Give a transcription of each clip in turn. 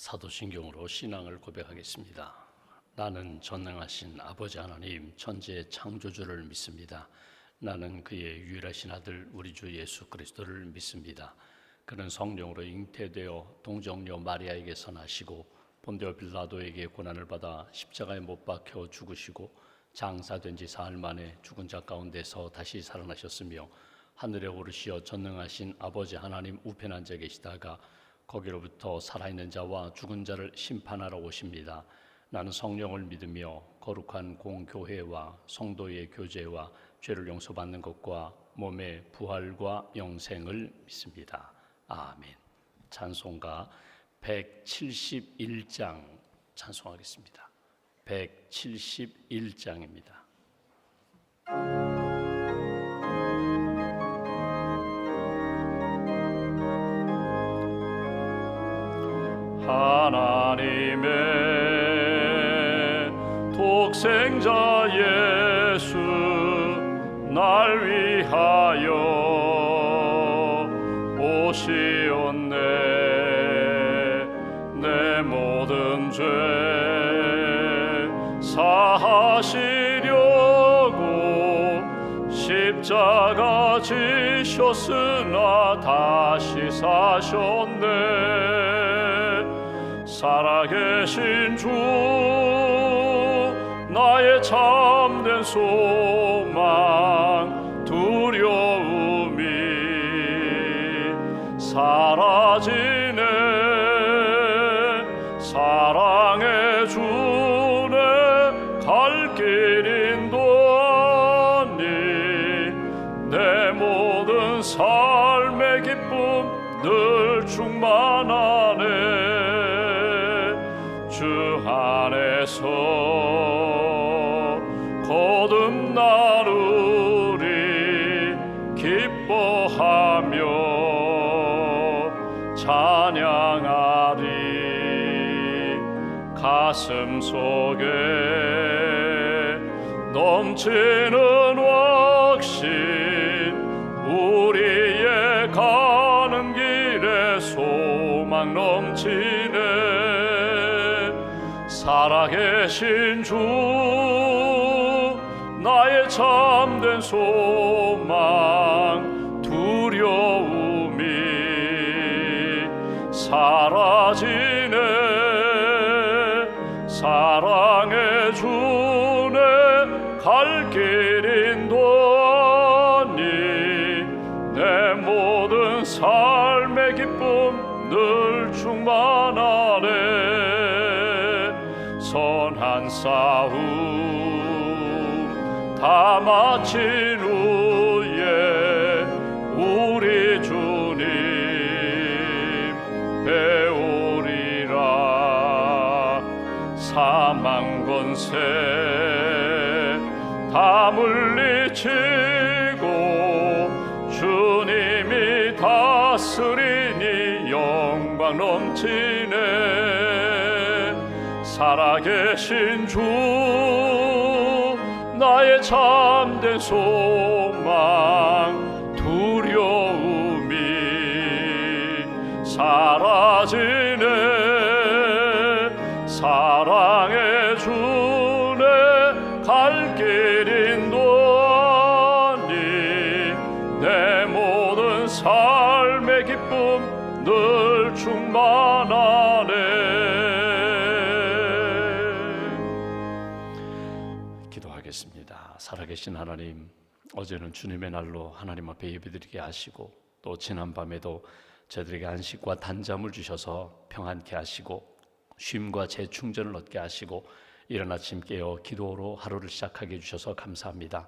사도신경으로 신앙을 고백하겠습니다. 나는 전능하신 아버지 하나님 천지의 창조주를 믿습니다. 나는 그의 유일하신 아들 우리 주 예수 그리스도를 믿습니다. 그는 성령으로 잉태되어 동정녀 마리아에게서 나시고 본디오 빌라도에게 고난을 받아 십자가에 못 박혀 죽으시고 장사된 지 사흘 만에 죽은 자 가운데서 다시 살아나셨으며 하늘에 오르시어 전능하신 아버지 하나님 우편에 앉아 계시다가 거기로부터 살아있는 자와 죽은 자를 심판하러 오십니다. 나는 성령을 믿으며 거룩한 공교회와 성도의 교제와 죄를 용서받는 것과 몸의 부활과 영생을 믿습니다. 아멘. 찬송가 171장 찬송하겠습니다. 171장입니다. 하나님의 독생자 예수 날 위하여 오시었네. 내 모든 죄 사하시려고 십자가 지셨으나 다시 사셨네. 살아계신 주 나의 참된 소망 두려움이 사라지네. 사랑의 주네 갈 길 인도하니 내 모든 삶의 기쁨 늘 충만하네. 주 안에서 거듭나누리 기뻐하며 찬양하리. 가슴 속에 넘치는 확신 우리의 가는 길에 소망 넘치네. 살아계신 주 나의 참된 소망 두려움이 사라지네. 사랑의 주네 갈 길 인도하니 내 모든 삶의 기쁨 늘 충만하네. 선한 싸움 다 마친 후에 우리 주님 배우리라. 사망 권세 다 물리치고 주님이 다스리니 영광 넘치네. 살아계신 주 나의 참된 소망 두려움이 사라지네. 사랑의 주네 갈 길 인도하니 내 모든 삶의 기쁨 늘 충만하네. 기도하겠습니다. 살아계신 하나님, 어제는 주님의 날로 하나님 앞에 예배드리게 하시고 또 지난밤에도 저희들에게 안식과 단잠을 주셔서 평안케 하시고 쉼과 재충전을 얻게 하시고 이른 아침 깨어 기도로 하루를 시작하게 해주셔서 감사합니다.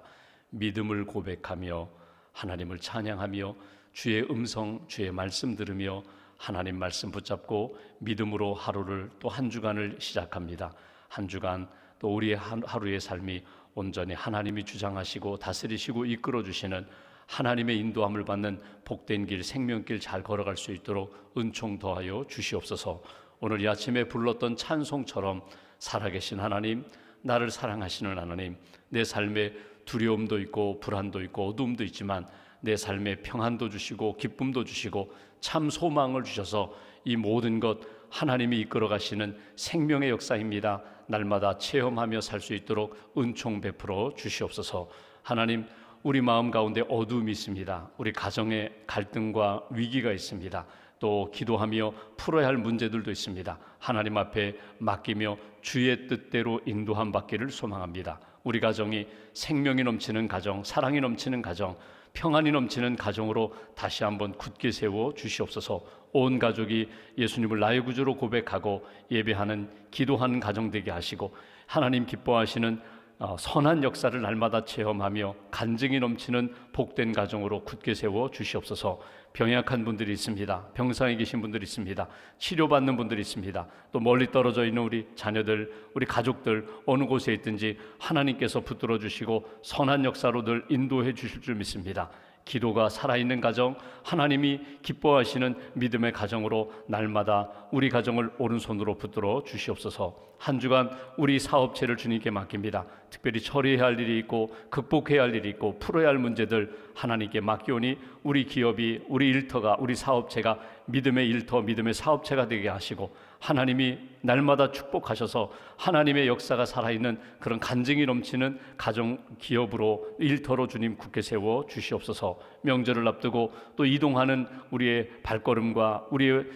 믿음을 고백하며 하나님을 찬양하며 주의 음성, 주의 말씀 들으며 하나님 말씀 붙잡고 믿음으로 하루를 또 한 주간을 시작합니다. 한 주간 또 우리의 하루의 삶이 온전히 하나님이 주장하시고 다스리시고 이끌어주시는 하나님의 인도함을 받는 복된 길, 생명길 잘 걸어갈 수 있도록 은총 더하여 주시옵소서. 오늘 이 아침에 불렀던 찬송처럼 살아계신 하나님, 나를 사랑하시는 하나님, 내 삶에 두려움도 있고 불안도 있고 어두움도 있지만 내 삶에 평안도 주시고 기쁨도 주시고 참 소망을 주셔서 이 모든 것 하나님이 이끌어 가시는 생명의 역사입니다. 날마다 체험하며 살 수 있도록 은총 베풀어 주시옵소서. 하나님, 우리 마음 가운데 어두움이 있습니다. 우리 가정에 갈등과 위기가 있습니다. 또 기도하며 풀어야 할 문제들도 있습니다. 하나님 앞에 맡기며 주의 뜻대로 인도함 받기를 소망합니다. 우리 가정이 생명이 넘치는 가정, 사랑이 넘치는 가정, 평안이 넘치는 가정으로 다시 한번 굳게 세워 주시옵소서. 온 가족이 예수님을 나의 구주로 고백하고 예배하는 기도하는 가정 되게 하시고, 하나님 기뻐하시는 선한 역사를 날마다 체험하며 간증이 넘치는 복된 가정으로 굳게 세워 주시옵소서. 병약한 분들이 있습니다. 병상에 계신 분들이 있습니다. 치료받는 분들이 있습니다. 또 멀리 떨어져 있는 우리 자녀들, 우리 가족들 어느 곳에 있든지 하나님께서 붙들어 주시고 선한 역사로 늘 인도해 주실 줄 믿습니다. 기도가 살아있는 가정, 하나님이 기뻐하시는 믿음의 가정으로 날마다 우리 가정을 오른손으로 붙들어 주시옵소서. 한 주간 우리 사업체를 주님께 맡깁니다. 특별히 처리해야 할 일이 있고 극복해야 할 일이 있고 풀어야 할 문제들 하나님께 맡기오니 우리 기업이, 우리 일터가, 우리 사업체가 믿음의 일터, 믿음의 사업체가 되게 하시고, 하나님이 날마다 축복하셔서 하나님의 역사가 살아있는 그런 간증이 넘치는 가정, 기업으로, 일터로 주님 굳게 세워 주시옵소서. 명절을 앞두고 또 이동하는 우리의 발걸음과 우리의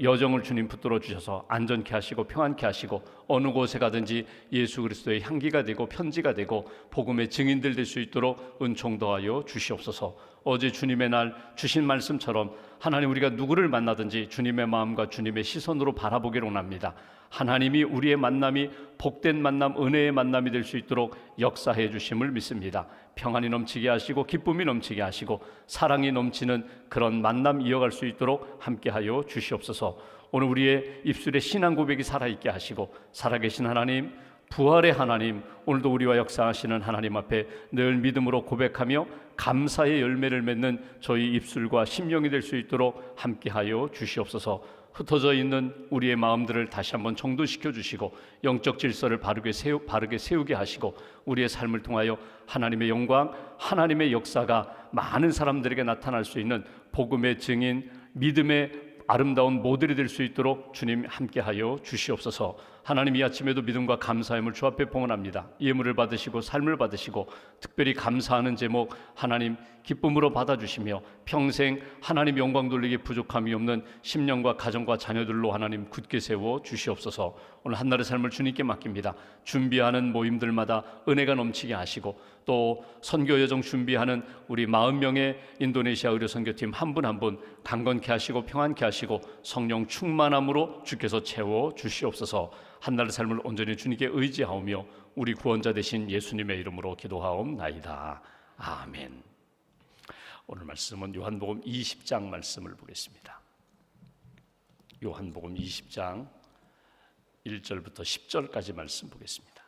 여정을 주님 붙들어 주셔서 안전케 하시고 평안케 하시고, 어느 곳에 가든지 예수 그리스도의 향기가 되고 편지가 되고 복음의 증인들 될 수 있도록 은총 더하여 주시옵소서. 어제 주님의 날 주신 말씀처럼 하나님, 우리가 누구를 만나든지 주님의 마음과 주님의 시선으로 바라보기를 원합니다. 하나님이 우리의 만남이 복된 만남, 은혜의 만남이 될 수 있도록 역사해 주심을 믿습니다. 평안이 넘치게 하시고 기쁨이 넘치게 하시고 사랑이 넘치는 그런 만남 이어갈 수 있도록 함께하여 주시옵소서. 오늘 우리의 입술에 신앙 고백이 살아있게 하시고, 살아계신 하나님, 부활의 하나님, 오늘도 우리와 역사하시는 하나님 앞에 늘 믿음으로 고백하며 감사의 열매를 맺는 저희 입술과 심령이 될 수 있도록 함께하여 주시옵소서. 흩어져 있는 우리의 마음들을 다시 한번 정돈시켜 주시고 영적 질서를 바르게 세우게 하시고, 우리의 삶을 통하여 하나님의 영광, 하나님의 역사가 많은 사람들에게 나타날 수 있는 복음의 증인, 믿음의 아름다운 모델이 될 수 있도록 주님 함께하여 주시옵소서. 하나님, 이 아침에도 믿음과 감사함을 주 앞에 봉헌합니다. 예물을 받으시고 삶을 받으시고 특별히 감사하는 제목 하나님 기쁨으로 받아주시며 평생 하나님 영광 돌리기 부족함이 없는 심령과 가정과 자녀들로 하나님 굳게 세워 주시옵소서. 오늘 한날의 삶을 주님께 맡깁니다. 준비하는 모임들마다 은혜가 넘치게 하시고, 또 선교 여정 준비하는 우리 40명의 인도네시아 의료 선교팀 한 분 한 분 강건케 하시고 평안케 하시고 성령 충만함으로 주께서 채워 주시옵소서. 한날의 삶을 온전히 주님께 의지하오며 우리 구원자 되신 예수님의 이름으로 기도하옵나이다. 아멘. 오늘 말씀은 요한복음 20장 말씀을 보겠습니다. 요한복음 20장 1절부터 10절까지 말씀 보겠습니다.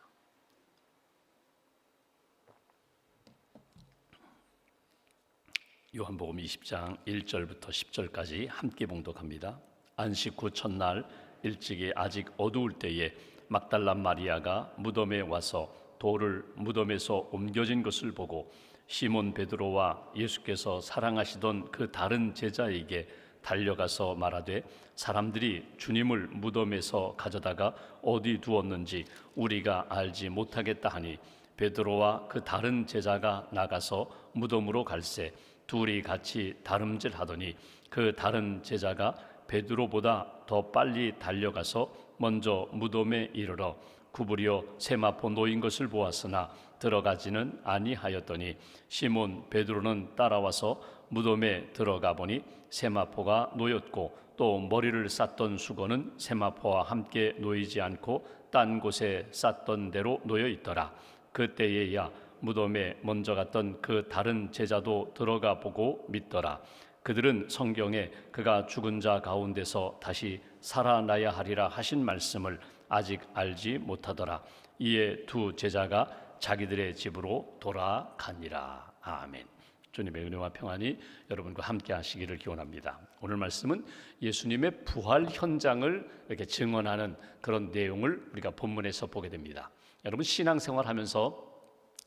요한복음 20장 1절부터 10절까지 함께 봉독합니다. 안식 후 첫날 일찍이 아직 어두울 때에 막달라 마리아가 무덤에 와서 돌을 무덤에서 옮겨진 것을 보고 시몬 베드로와 예수께서 사랑하시던 그 다른 제자에게 달려가서 말하되, 사람들이 주님을 무덤에서 가져다가 어디 두었는지 우리가 알지 못하겠다 하니, 베드로와 그 다른 제자가 나가서 무덤으로 갈새 둘이 같이 다름질하더니 그 다른 제자가 베드로보다 더 빨리 달려가서 먼저 무덤에 이르러 구부려 세마포 놓인 것을 보았으나 들어가지는 아니하였더니, 시몬 베드로는 따라와서 무덤에 들어가 보니 세마포가 놓였고 또 머리를 쌌던 수건은 세마포와 함께 놓이지 않고 딴 곳에 쌌던 대로 놓여 있더라. 그때에야 무덤에 먼저 갔던 그 다른 제자도 들어가 보고 믿더라. 그들은 성경에 그가 죽은 자 가운데서 다시 살아나야 하리라 하신 말씀을 아직 알지 못하더라. 이에 두 제자가 자기들의 집으로 돌아가니라. 아멘. 주님의 은혜와 평안이 여러분과 함께 하시기를 기원합니다. 오늘 말씀은 예수님의 부활 현장을 이렇게 증언하는 그런 내용을 우리가 본문에서 보게 됩니다. 여러분, 신앙생활 하면서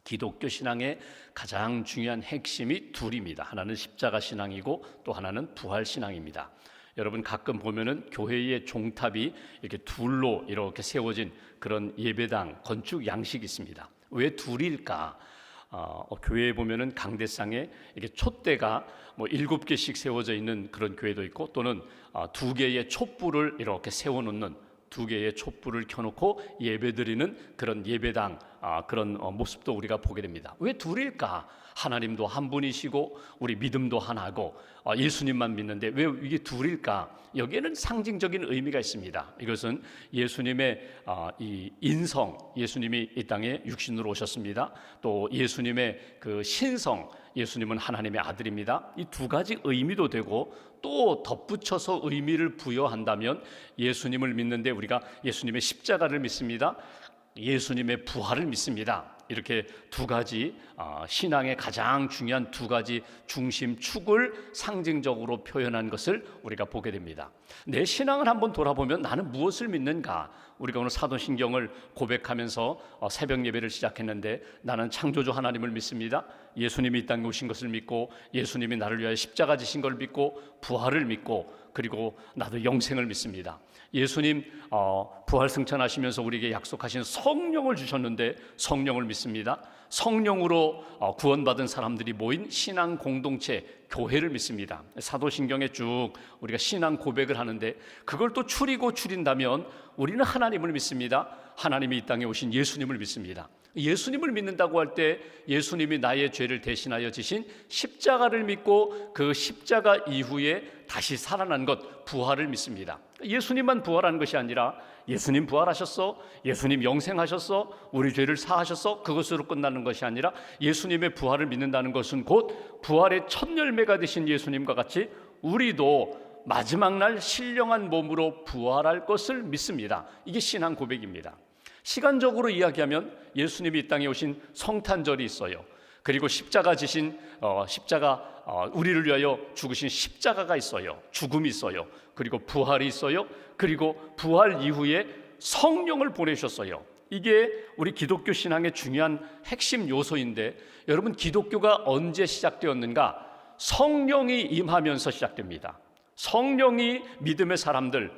기독교 신앙의 가장 중요한 핵심이 둘입니다. 하나는 십자가 신앙이고 또 하나는 부활 신앙입니다. 여러분 가끔 보면은 교회의 종탑이 이렇게 둘로 이렇게 세워진 그런 예배당 건축 양식이 있습니다. 왜 둘일까? 교회에 보면은 강대상에 이렇게 촛대가 뭐 7개씩 세워져 있는 그런 교회도 있고, 또는 2개의 촛불을 이렇게 세워놓는, 2개의 촛불을 켜놓고 예배드리는 그런 예배당, 그런 모습도 우리가 보게 됩니다. 왜 둘일까? 하나님도 한 분이시고 우리 믿음도 하나고 예수님만 믿는데 왜 이게 둘일까? 여기에는 상징적인 의미가 있습니다. 이것은 예수님의 이 인성, 예수님이 이 땅에 육신으로 오셨습니다. 또 예수님의 그 신성, 예수님은 하나님의 아들입니다. 이 두 가지 의미도 되고, 또 덧붙여서 의미를 부여한다면 예수님을 믿는데 우리가 예수님의 십자가를 믿습니다. 예수님의 부활을 믿습니다. 이렇게 두 가지 신앙의 가장 중요한 두 가지 중심 축을 상징적으로 표현한 것을 우리가 보게 됩니다. 내 신앙을 한번 돌아보면 나는 무엇을 믿는가? 우리가 오늘 사도신경을 고백하면서 새벽 예배를 시작했는데, 나는 창조주 하나님을 믿습니다. 예수님이 이 땅에 오신 것을 믿고, 예수님이 나를 위하여 십자가 지신 걸 믿고, 부활을 믿고, 그리고 나도 영생을 믿습니다. 예수님 부활 승천하시면서 우리에게 약속하신 성령을 주셨는데 성령을 믿습니다. 성령으로 구원받은 사람들이 모인 신앙 공동체 교회를 믿습니다. 사도신경에 쭉 우리가 신앙 고백을 하는데, 그걸 또 줄인다면 우리는 하나님을 믿습니다. 하나님이 이 땅에 오신 예수님을 믿습니다. 예수님을 믿는다고 할 때 예수님이 나의 죄를 대신하여 지신 십자가를 믿고, 그 십자가 이후에 다시 살아난 것, 부활을 믿습니다. 예수님만 부활한 것이 아니라 예수님 부활하셨어, 예수님 영생하셨어, 우리 죄를 사하셨어, 그것으로 끝나는 것이 아니라 예수님의 부활을 믿는다는 것은 곧 부활의 첫 열매가 되신 예수님과 같이 우리도 마지막 날 신령한 몸으로 부활할 것을 믿습니다. 이게 신앙 고백입니다. 시간적으로 이야기하면 예수님이 이 땅에 오신 성탄절이 있어요. 그리고 십자가 지신 우리를 위하여 죽으신 십자가가 있어요. 죽음이 있어요. 그리고 부활이 있어요. 그리고 부활 이후에 성령을 보내셨어요. 이게 우리 기독교 신앙의 중요한 핵심 요소인데, 여러분 기독교가 언제 시작되었는가? 성령이 임하면서 시작됩니다. 성령이 믿음의 사람들,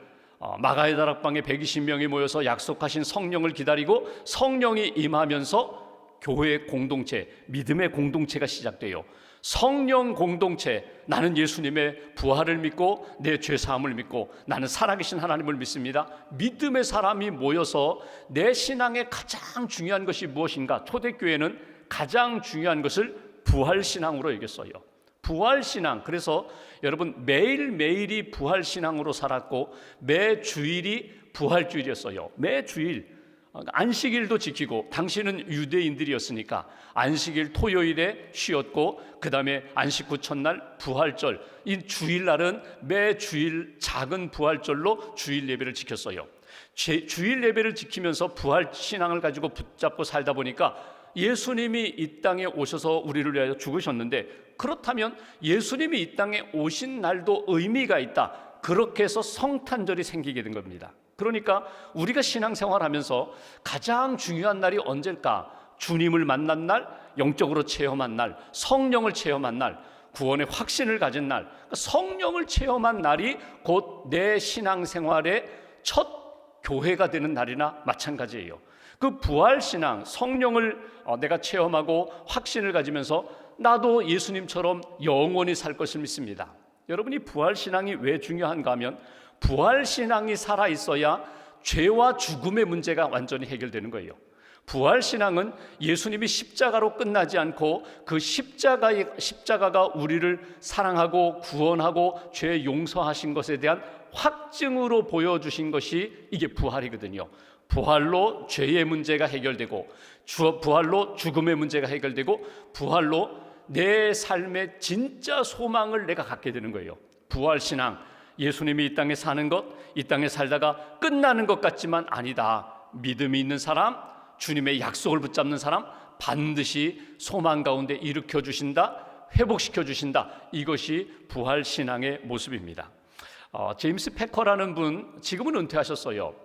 마가의 다락방에 120명이 모여서 약속하신 성령을 기다리고 성령이 임하면서 교회의 공동체, 믿음의 공동체가 시작돼요. 성령 공동체, 나는 예수님의 부활을 믿고 내 죄사함을 믿고 나는 살아계신 하나님을 믿습니다. 믿음의 사람이 모여서 내 신앙의 가장 중요한 것이 무엇인가? 초대교회는 가장 중요한 것을 부활신앙으로 여겼어요. 부활신앙. 그래서 여러분 매일매일이 부활신앙으로 살았고, 매 주일이 부활주일이었어요. 매 주일 안식일도 지키고, 당시는 유대인들이었으니까 안식일 토요일에 쉬었고, 그 다음에 안식 후 첫날 부활절, 이 주일날은 매 주일 작은 부활절로 주일 예배를 지켰어요. 주일 예배를 지키면서 부활신앙을 가지고 붙잡고 살다 보니까 예수님이 이 땅에 오셔서 우리를 위하여 죽으셨는데, 그렇다면 예수님이 이 땅에 오신 날도 의미가 있다. 그렇게 해서 성탄절이 생기게 된 겁니다. 그러니까 우리가 신앙생활하면서 가장 중요한 날이 언제일까? 주님을 만난 날, 영적으로 체험한 날, 성령을 체험한 날, 구원의 확신을 가진 날, 성령을 체험한 날이 곧 내 신앙생활의 첫 교회가 되는 날이나 마찬가지예요. 그 부활신앙, 성령을 내가 체험하고 확신을 가지면서 나도 예수님처럼 영원히 살 것을 믿습니다. 여러분이 부활신앙이 왜 중요한가 하면, 부활신앙이 살아있어야 죄와 죽음의 문제가 완전히 해결되는 거예요. 부활신앙은 예수님이 십자가로 끝나지 않고 그 십자가가 우리를 사랑하고 구원하고 죄 용서하신 것에 대한 확증으로 보여주신 것이 이게 부활이거든요. 부활로 죄의 문제가 해결되고, 부활로 죽음의 문제가 해결되고, 부활로 내 삶의 진짜 소망을 내가 갖게 되는 거예요. 부활신앙, 예수님이 이 땅에 사는 것, 이 땅에 살다가 끝나는 것 같지만 아니다. 믿음이 있는 사람, 주님의 약속을 붙잡는 사람, 반드시 소망 가운데 일으켜 주신다, 회복시켜 주신다. 이것이 부활신앙의 모습입니다. 제임스 패커라는 분, 지금은 은퇴하셨어요.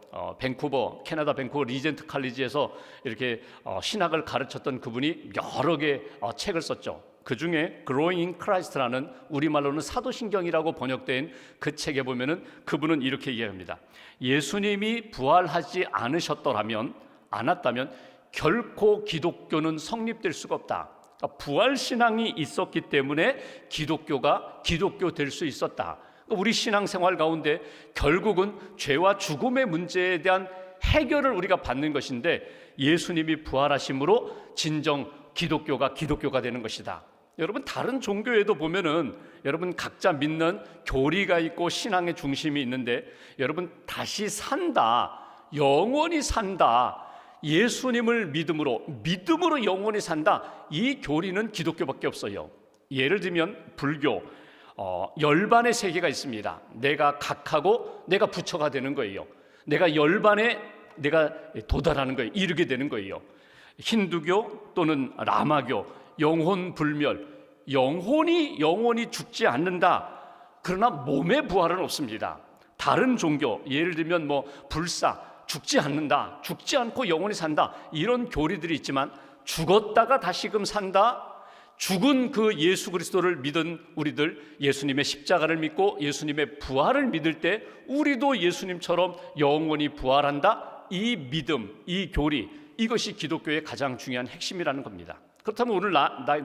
캐나다 밴쿠버 리젠트 칼리지에서 이렇게 신학을 가르쳤던 그분이 여러 개 책을 썼죠. 그 중에 Growing in Christ라는 우리말로는 사도신경이라고 번역된 그 책에 보면은 그분은 이렇게 이야기합니다. 예수님이 부활하지 않았다면 결코 기독교는 성립될 수가 없다. 그러니까 부활신앙이 있었기 때문에 기독교가 기독교 될 수 있었다. 우리 신앙생활 가운데 결국은 죄와 죽음의 문제에 대한 해결을 우리가 받는 것인데 예수님이 부활하심으로 진정 기독교가 되는 것이다. 여러분 다른 종교에도 보면은 여러분 각자 믿는 교리가 있고 신앙의 중심이 있는데 여러분 다시 산다, 영원히 산다, 예수님을 믿음으로 영원히 산다, 이 교리는 기독교밖에 없어요. 예를 들면 불교 열반의 세계가 있습니다. 내가 각하고 내가 부처가 되는 거예요. 내가 열반에 내가 도달하는 거예요. 이르게 되는 거예요. 힌두교 또는 라마교 영혼 불멸, 영혼이 죽지 않는다. 그러나 몸의 부활은 없습니다. 다른 종교 예를 들면 뭐 불사 죽지 않는다, 죽지 않고 영원히 산다, 이런 교리들이 있지만 죽었다가 다시금 산다. 죽은 그 예수 그리스도를 믿은 우리들, 예수님의 십자가를 믿고 예수님의 부활을 믿을 때 우리도 예수님처럼 영원히 부활한다. 이 믿음, 이 교리, 이것이 기독교의 가장 중요한 핵심이라는 겁니다. 그렇다면 오늘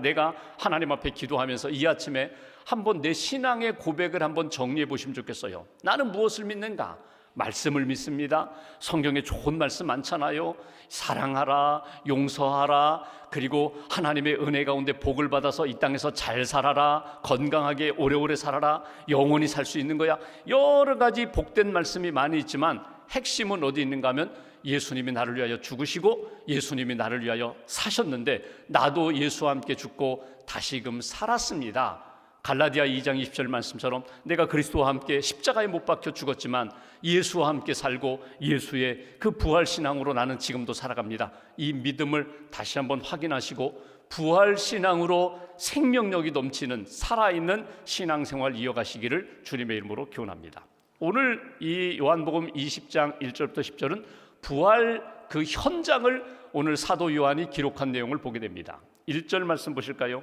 내가 하나님 앞에 기도하면서 이 아침에 한번 내 신앙의 고백을 한번 정리해 보시면 좋겠어요. 나는 무엇을 믿는가? 말씀을 믿습니다. 성경에 좋은 말씀 많잖아요. 사랑하라, 용서하라, 그리고 하나님의 은혜 가운데 복을 받아서 이 땅에서 잘 살아라, 건강하게 오래오래 살아라, 영원히 살 수 있는 거야. 여러 가지 복된 말씀이 많이 있지만 핵심은 어디 있는가 하면 예수님이 나를 위하여 죽으시고 예수님이 나를 위하여 사셨는데 나도 예수와 함께 죽고 다시금 살았습니다. 갈라디아 2장 20절 말씀처럼 내가 그리스도와 함께 십자가에 못 박혀 죽었지만 예수와 함께 살고 예수의 그 부활신앙으로 나는 지금도 살아갑니다. 이 믿음을 다시 한번 확인하시고 부활신앙으로 생명력이 넘치는 살아있는 신앙생활 이어가시기를 주님의 이름으로 기원합니다. 오늘 이 요한복음 20장 1절부터 10절은 부활 그 현장을 오늘 사도 요한이 기록한 내용을 보게 됩니다. 1절 말씀 보실까요?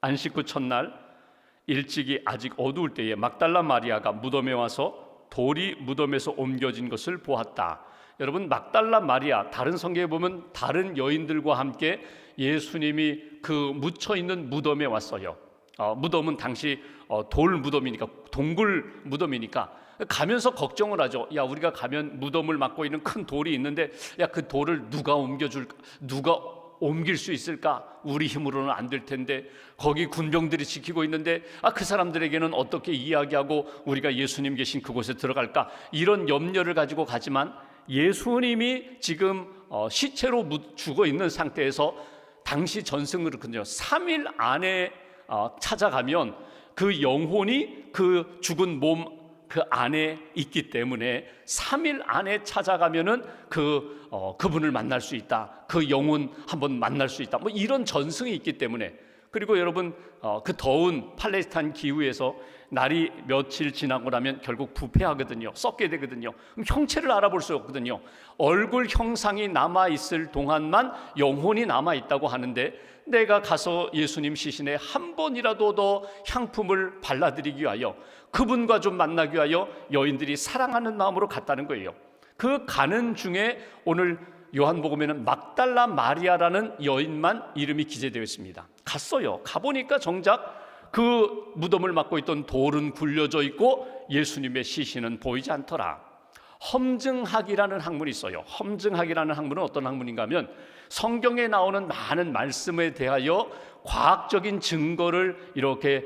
안식 후 첫날 일찍이 아직 어두울 때에 막달라 마리아가 무덤에 와서 돌이 무덤에서 옮겨진 것을 보았다. 여러분 막달라 마리아, 다른 성경에 보면 다른 여인들과 함께 예수님이 그 묻혀있는 무덤에 왔어요. 무덤은 당시 돌 무덤이니까, 동굴 무덤이니까 가면서 걱정을 하죠. 야, 우리가 가면 무덤을 막고 있는 큰 돌이 있는데 야, 그 돌을 누가 옮겨줄까? 누가 옮길 수 있을까? 우리 힘으로는 안 될 텐데 거기 군병들이 지키고 있는데 그 사람들에게는 어떻게 이야기하고 우리가 예수님 계신 그곳에 들어갈까? 이런 염려를 가지고 가지만 예수님이 지금 시체로 죽어 있는 상태에서 당시 전승을 그렇거든요. 3일 안에 찾아가면 그 영혼이 그 죽은 몸 그 안에 있기 때문에 3일 안에 찾아가면은 그분을 만날 수 있다. 그 영혼 한번 만날 수 있다. 뭐 이런 전승이 있기 때문에. 그리고 여러분 그 더운 팔레스타인 기후에서 날이 며칠 지나고 나면 결국 부패하거든요. 썩게 되거든요. 그럼 형체를 알아볼 수 없거든요. 얼굴 형상이 남아있을 동안만 영혼이 남아있다고 하는데 내가 가서 예수님 시신에 한 번이라도 더 향품을 발라드리기 위하여 그분과 좀 만나기 위하여 여인들이 사랑하는 마음으로 갔다는 거예요. 그 가는 중에 오늘 요한복음에는 막달라 마리아라는 여인만 이름이 기재되어 있습니다. 갔어요. 가보니까 정작 그 무덤을 막고 있던 돌은 굴려져 있고 예수님의 시신은 보이지 않더라. 험증학이라는 학문이 있어요. 험증학이라는 학문은 어떤 학문인가 하면 성경에 나오는 많은 말씀에 대하여 과학적인 증거를 이렇게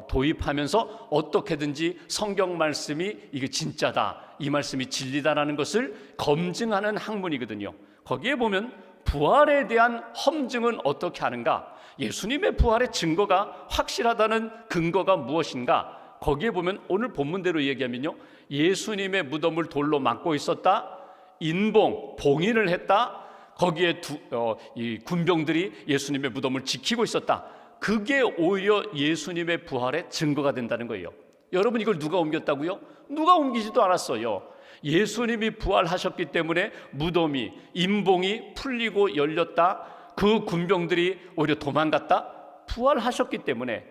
도입하면서 어떻게든지 성경 말씀이 이게 진짜다, 이 말씀이 진리다라는 것을 검증하는 학문이거든요. 거기에 보면 부활에 대한 험증은 어떻게 하는가, 예수님의 부활의 증거가 확실하다는 근거가 무엇인가, 거기에 보면 오늘 본문대로 얘기하면요, 예수님의 무덤을 돌로 막고 있었다, 봉인을 했다, 거기에 이 군병들이 예수님의 무덤을 지키고 있었다. 그게 오히려 예수님의 부활의 증거가 된다는 거예요. 여러분, 이걸 누가 옮겼다고요? 누가 옮기지도 않았어요. 예수님이 부활하셨기 때문에 무덤이, 임봉이 풀리고 열렸다. 그 군병들이 오히려 도망갔다. 부활하셨기 때문에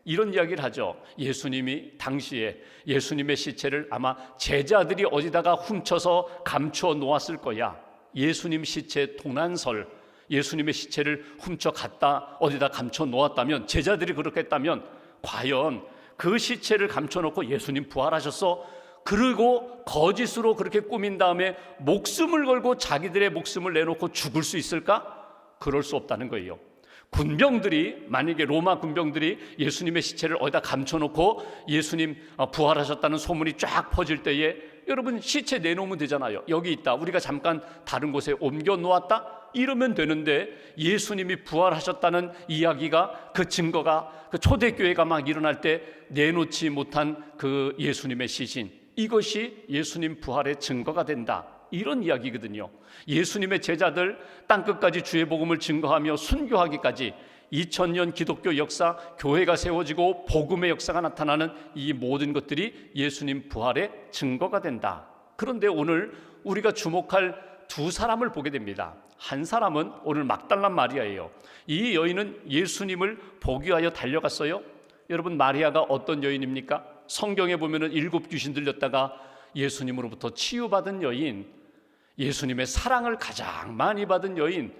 이런 이야기를 하죠. 예수님이 당시에 예수님의 시체를 아마 제자들이 어디다가 훔쳐서 감추어 놓았을 거야. 예수님 시체 도난설, 예수님의 시체를 훔쳐 갔다 어디다 감춰 놓았다면, 제자들이 그렇게 했다면 과연 그 시체를 감춰 놓고 예수님 부활하셨어? 그리고 거짓으로 그렇게 꾸민 다음에 목숨을 걸고 자기들의 목숨을 내놓고 죽을 수 있을까? 그럴 수 없다는 거예요. 군병들이, 만약에 로마 군병들이 예수님의 시체를 어디다 감춰놓고 예수님 부활하셨다는 소문이 쫙 퍼질 때에 여러분 시체 내놓으면 되잖아요. 여기 있다, 우리가 잠깐 다른 곳에 옮겨 놓았다, 이러면 되는데 예수님이 부활하셨다는 이야기가, 그 증거가 그 초대교회가 막 일어날 때 내놓지 못한 그 예수님의 시신, 이것이 예수님 부활의 증거가 된다, 이런 이야기거든요. 예수님의 제자들 땅끝까지 주의 복음을 증거하며 순교하기까지 2000년 기독교 역사, 교회가 세워지고 복음의 역사가 나타나는 이 모든 것들이 예수님 부활의 증거가 된다. 그런데 오늘 우리가 주목할 두 사람을 보게 됩니다. 한 사람은 오늘 막달라 마리아예요. 이 여인은 예수님을 보기 위하여 달려갔어요. 여러분, 마리아가 어떤 여인입니까? 성경에 보면은 7 귀신 들렸다가 예수님으로부터 치유받은 여인, 예수님의 사랑을 가장 많이 받은 여인,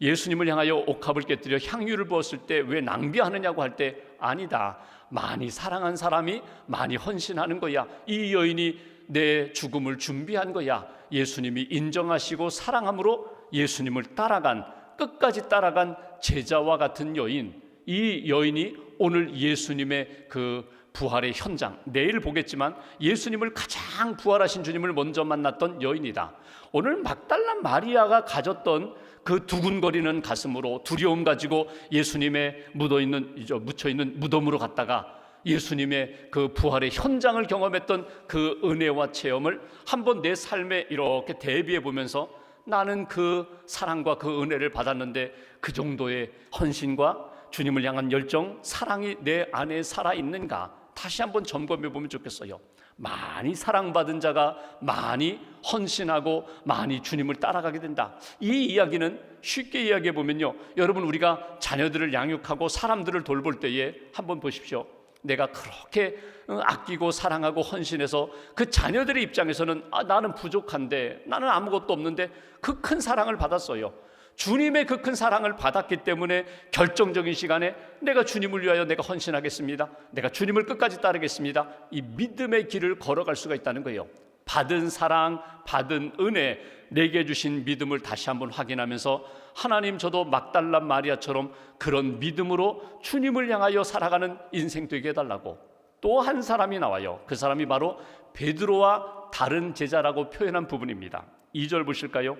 예수님을 향하여 옥합을 깨뜨려 향유를 부었을 때 왜 낭비하느냐고 할 때 아니다, 많이 사랑한 사람이 많이 헌신하는 거야, 이 여인이 내 죽음을 준비한 거야. 예수님이 인정하시고 사랑함으로 예수님을 따라간, 끝까지 따라간 제자와 같은 여인, 이 여인이 오늘 예수님의 그 부활의 현장, 내일 보겠지만 예수님을 가장 부활하신 주님을 먼저 만났던 여인이다. 오늘 막달라 마리아가 가졌던 그 두근거리는 가슴으로 두려움 가지고 예수님의 묻혀있는 무덤으로 갔다가 예수님의 그 부활의 현장을 경험했던 그 은혜와 체험을 한번 내 삶에 이렇게 대비해 보면서, 나는 그 사랑과 그 은혜를 받았는데 그 정도의 헌신과 주님을 향한 열정, 사랑이 내 안에 살아있는가, 다시 한번 점검해 보면 좋겠어요. 많이 사랑받은 자가 많이 헌신하고 많이 주님을 따라가게 된다. 이 이야기는 쉽게 이야기해 보면요, 여러분, 우리가 자녀들을 양육하고 사람들을 돌볼 때에 한번 보십시오. 내가 그렇게 아끼고 사랑하고 헌신해서 그 자녀들의 입장에서는 나는 부족한데, 나는 아무것도 없는데 그 큰 사랑을 받았어요. 주님의 그 큰 사랑을 받았기 때문에 결정적인 시간에 내가 주님을 위하여 내가 헌신하겠습니다, 내가 주님을 끝까지 따르겠습니다, 이 믿음의 길을 걸어갈 수가 있다는 거예요. 받은 사랑, 받은 은혜, 내게 주신 믿음을 다시 한번 확인하면서, 하나님, 저도 막달라 마리아처럼 그런 믿음으로 주님을 향하여 살아가는 인생 되게 해달라고. 또 한 사람이 나와요. 그 사람이 바로 베드로와 다른 제자라고 표현한 부분입니다. 2절 보실까요?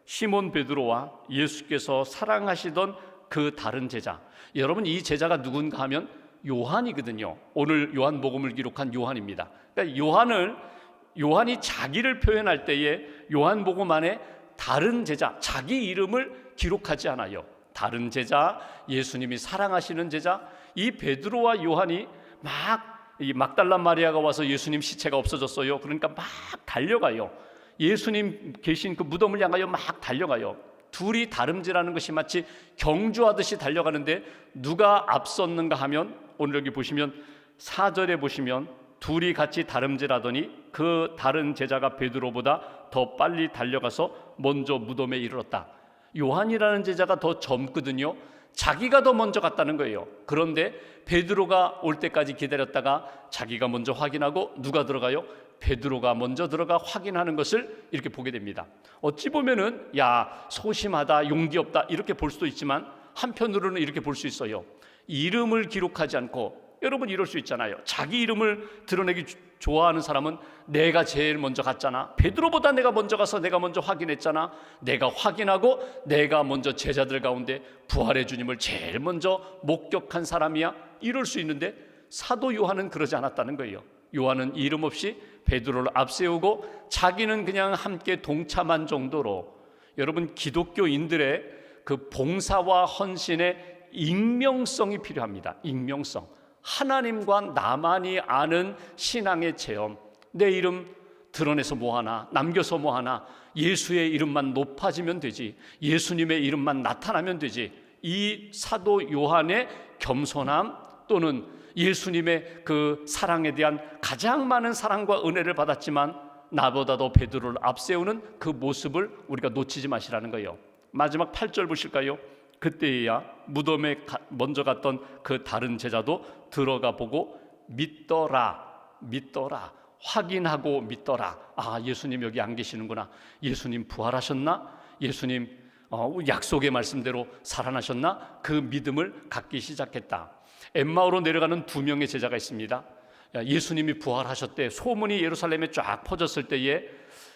시몬 베드로와 예수께서 사랑하시던 그 다른 제자. 여러분, 이 제자가 누군가 하면 요한이거든요. 오늘 요한복음을 기록한 요한입니다. 그러니까 요한이 자기를 표현할 때에 요한복음 안에 다른 제자, 자기 이름을 기록하지 않아요. 다른 제자, 예수님이 사랑하시는 제자, 이 베드로와 요한이 이 막달라 마리아가 와서 예수님 시체가 없어졌어요. 그러니까 막 달려가요. 예수님 계신 그 무덤을 향하여 막 달려가요. 둘이 다름질하는 것이 마치 경주하듯이 달려가는데 누가 앞섰는가 하면, 오늘 여기 보시면 4절에 보시면 둘이 같이 다름질하더니 그 다른 제자가 베드로보다 더 빨리 달려가서 먼저 무덤에 이르렀다. 요한이라는 제자가 더 젊거든요. 자기가 더 먼저 갔다는 거예요. 그런데 베드로가 올 때까지 기다렸다가 자기가 먼저 확인하고 누가 들어가요? 베드로가 먼저 들어가 확인하는 것을 이렇게 보게 됩니다. 어찌 보면은 소심하다, 용기 없다, 이렇게 볼 수도 있지만 한편으로는 이렇게 볼 수 있어요. 이름을 기록하지 않고, 여러분 이럴 수 있잖아요. 자기 이름을 드러내기 좋아하는 사람은 내가 제일 먼저 갔잖아, 베드로보다 내가 먼저 가서 내가 먼저 확인했잖아, 내가 확인하고 내가 먼저 제자들 가운데 부활의 주님을 제일 먼저 목격한 사람이야, 이럴 수 있는데 사도 요한은 그러지 않았다는 거예요. 요한은 이름 없이 베드로를 앞세우고 자기는 그냥 함께 동참한 정도로, 여러분, 기독교인들의 그 봉사와 헌신의 익명성이 필요합니다. 익명성. 하나님과 나만이 아는 신앙의 체험. 내 이름 드러내서 뭐하나, 남겨서 뭐하나, 예수의 이름만 높아지면 되지, 예수님의 이름만 나타나면 되지, 이 사도 요한의 겸손함 또는 예수님의 그 사랑에 대한 가장 많은 사랑과 은혜를 받았지만 나보다도 베드로를 앞세우는 그 모습을 우리가 놓치지 마시라는 거예요. 마지막 8절 보실까요? 그때야 무덤에 먼저 갔던 그 다른 제자도 들어가 보고 믿더라 확인하고 믿더라. 아, 예수님 여기 안 계시는구나. 예수님 부활하셨나? 예수님 약속의 말씀대로 살아나셨나? 그 믿음을 갖기 시작했다. 엠마오로 내려가는 2명의 제자가 있습니다. 예수님이 부활하셨대 소문이 예루살렘에 쫙 퍼졌을 때에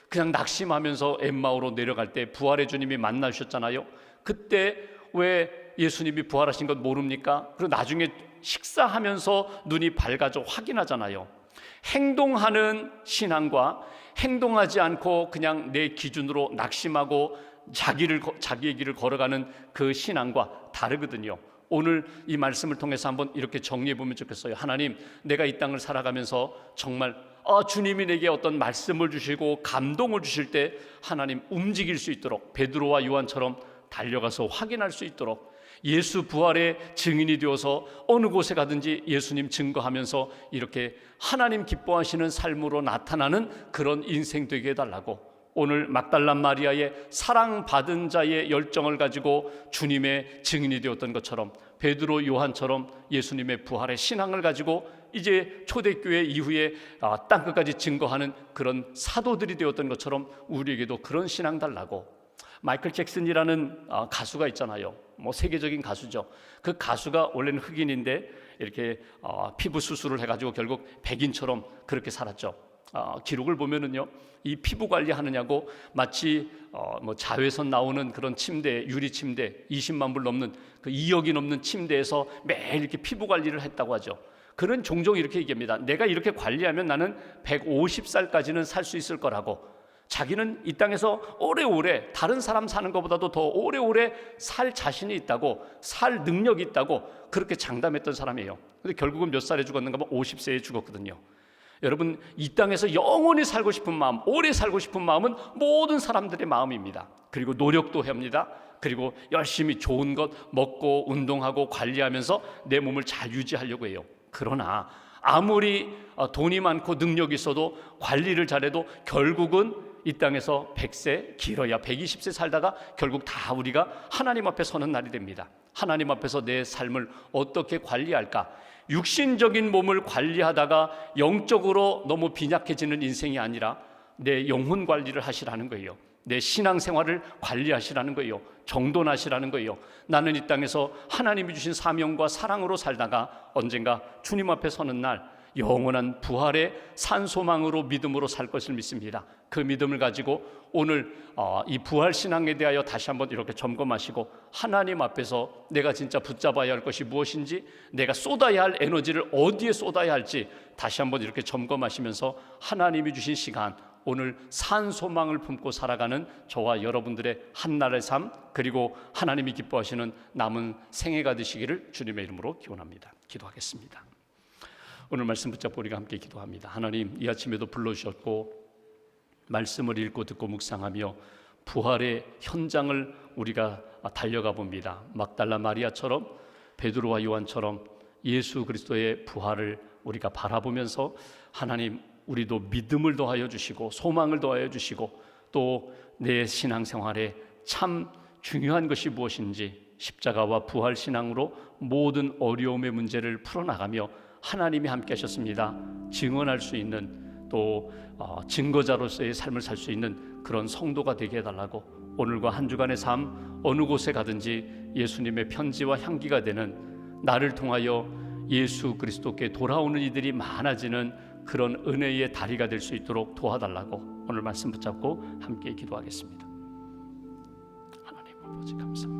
그냥 낙심하면서 엠마오로 내려갈 때 부활의 주님이 만나주셨잖아요. 그때 왜 예수님이 부활하신 것 모릅니까? 그리고 나중에 식사하면서 눈이 밝아져 확인하잖아요. 행동하는 신앙과 행동하지 않고 그냥 내 기준으로 낙심하고 자기의 길을 걸어가는 그 신앙과 다르거든요. 오늘 이 말씀을 통해서 한번 이렇게 정리해 보면 좋겠어요. 하나님, 내가 이 땅을 살아가면서 정말 주님이 내게 어떤 말씀을 주시고 감동을 주실 때 하나님 움직일 수 있도록 베드로와 요한처럼 달려가서 확인할 수 있도록 예수 부활의 증인이 되어서 어느 곳에 가든지 예수님 증거하면서 이렇게 하나님 기뻐하시는 삶으로 나타나는 그런 인생 되게 해달라고, 오늘 막달라 마리아의 사랑받은 자의 열정을 가지고 주님의 증인이 되었던 것처럼 베드로 요한처럼 예수님의 부활의 신앙을 가지고 이제 초대교회 이후에 땅끝까지 증거하는 그런 사도들이 되었던 것처럼 우리에게도 그런 신앙 달라고. 마이클 잭슨이라는 가수가 있잖아요. 세계적인 가수죠. 그 가수가 원래는 흑인인데 이렇게 피부 수술을 해가지고 결국 백인처럼 그렇게 살았죠. 기록을 보면은요, 이 피부 관리하느냐고 마치 자외선 나오는 그런 침대, 유리 침대 20만 불 넘는 그 2억이 넘는 침대에서 매일 이렇게 피부 관리를 했다고 하죠. 그는 종종 이렇게 얘기합니다. 내가 이렇게 관리하면 나는 150살까지는 살 수 있을 거라고. 자기는 이 땅에서 오래오래 다른 사람 사는 것보다도 더 오래오래 살 자신이 있다고, 살 능력이 있다고 그렇게 장담했던 사람이에요. 근데 결국은 몇 살에 죽었는가 하면 50세에 죽었거든요. 여러분, 이 땅에서 영원히 살고 싶은 마음, 오래 살고 싶은 마음은 모든 사람들의 마음입니다. 그리고 노력도 합니다. 그리고 열심히 좋은 것 먹고 운동하고 관리하면서 내 몸을 잘 유지하려고 해요. 그러나 아무리 돈이 많고 능력이 있어도 관리를 잘해도 결국은 이 땅에서 100세, 길어야 120세 살다가 결국 다 우리가 하나님 앞에 서는 날이 됩니다. 하나님 앞에서 내 삶을 어떻게 관리할까? 육신적인 몸을 관리하다가 영적으로 너무 빈약해지는 인생이 아니라 내 영혼 관리를 하시라는 거예요. 내 신앙생활을 관리하시라는 거예요. 정돈하시라는 거예요. 나는 이 땅에서 하나님이 주신 사명과 사랑으로 살다가 언젠가 주님 앞에 서는 날 영원한 부활의 산소망으로 믿음으로 살 것을 믿습니다. 그 믿음을 가지고 오늘 이 부활 신앙에 대하여 다시 한번 이렇게 점검하시고 하나님 앞에서 내가 진짜 붙잡아야 할 것이 무엇인지, 내가 쏟아야 할 에너지를 어디에 쏟아야 할지 다시 한번 이렇게 점검하시면서 하나님이 주신 시간, 오늘 산소망을 품고 살아가는 저와 여러분들의 한날의 삶, 그리고 하나님이 기뻐하시는 남은 생애가 되시기를 주님의 이름으로 기원합니다. 기도하겠습니다. 오늘 말씀 붙잡고 우리가 함께 기도합니다. 하나님, 이 아침에도 불러주셨고 말씀을 읽고 듣고 묵상하며 부활의 현장을 우리가 달려가 봅니다. 막달라 마리아처럼 베드로와 요한처럼 예수 그리스도의 부활을 우리가 바라보면서 하나님, 우리도 믿음을 더하여 주시고 소망을 더하여 주시고 또 내 신앙생활에 참 중요한 것이 무엇인지 십자가와 부활 신앙으로 모든 어려움의 문제를 풀어나가며 하나님이 함께 하셨습니다. 증언할 수 있는 또 증거자로서의 삶을 살 수 있는 그런 성도가 되게 해달라고, 오늘과 한 주간의 삶 어느 곳에 가든지 예수님의 편지와 향기가 되는, 나를 통하여 예수 그리스도께 돌아오는 이들이 많아지는 그런 은혜의 다리가 될 수 있도록 도와달라고 오늘 말씀 붙잡고 함께 기도하겠습니다. 하나님 아버지 감사합니다.